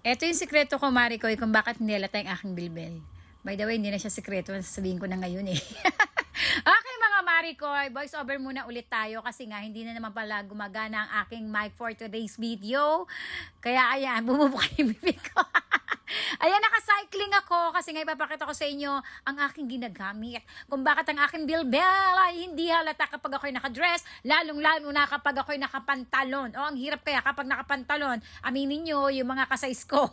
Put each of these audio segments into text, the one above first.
Eto yung sikreto ko, Maricoy, kung bakit hindi halata yung aking bilbil. By the way, hindi na siya sikreto. Sasabihin ko na ngayon eh. Okay mga Maricoy, voice over muna ulit tayo kasi nga hindi na naman pala gumagana ang aking mic for today's video. Kaya ayan, bumubuka yung bibig ko. Ayan, naka-cycling ako kasi nga ipapakita ko sa inyo ang aking ginagamit. Kung bakit ang aking bilbel ay hindi halata kapag ako'y nakadress, lalong-lalo na kapag ako'y nakapantalon. O, ang hirap kaya kapag nakapantalon. Aminin nyo, yung mga kasais ko.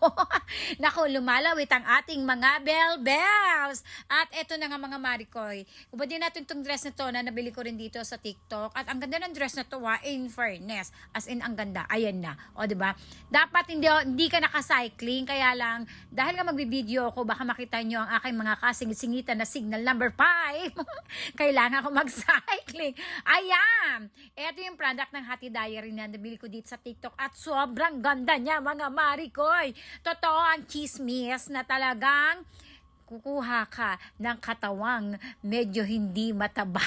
Naku, lumalawit ang ating mga bell-bells. At eto na nga mga Maricoy. Ubadin natin itong dress na to na nabili ko rin dito sa TikTok. At ang ganda ng dress na to, in fairness. As in, ang ganda. Ayan na. O, diba? Dapat hindi ka naka-cycling, kaya lang dahil nga magbibideo ako, baka makita nyo ang aking mga kasingit-singitan na signal number 5. Kailangan ko mag-cycling. Ayan! Ito yung product ng Hati Diary na nabili ko dito sa TikTok at sobrang ganda niya mga Maricoy. Totoo ang chismis na talagang kukuha ka ng katawang medyo hindi mataba.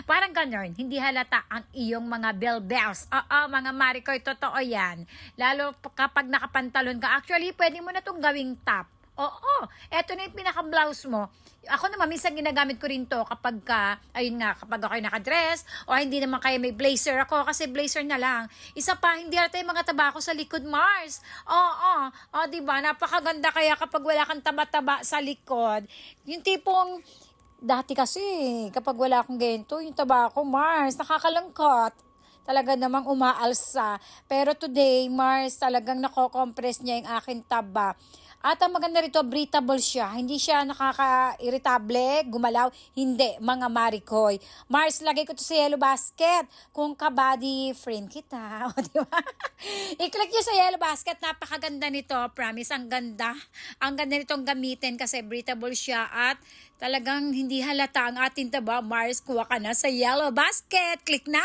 Parang ganon, hindi halata ang iyong mga bell-bells. Oo, mga Maricoy, totoo yan. Lalo kapag nakapantalon ka. Actually, pwede mo na itong gawing top. Oo, eto na yung pinaka-blouse mo. Ako naman, minsan ginagamit ko rin to kapag ayun nga, kapag ako'y nakadress, o hindi naman kaya may blazer ako, kasi blazer na lang. Isa pa, hindi halata yung mga taba ko sa likod, Mars. Oo, diba, napakaganda kaya kapag wala kang taba-taba sa likod. Yung tipong, dati kasi, kapag wala akong ganito, yung taba ko, Mars, nakakalangkot. Talaga namang umaalsa. Pero today, Mars, talagang nako-compress niya yung aking taba. At ang maganda rito, breathable siya. Hindi siya nakaka-irritable, gumalaw. Hindi, mga Maricoy. Mars, lagay ko to sa yellow basket. Kung ka-body friend kita. O, di ba? I-click nyo sa yellow basket. Napakaganda nito. Promise, ang ganda. Ang ganda nitong gamitin kasi breathable siya at talagang hindi halata ang ating taba. Mars, kuha ka na sa yellow basket. Click na!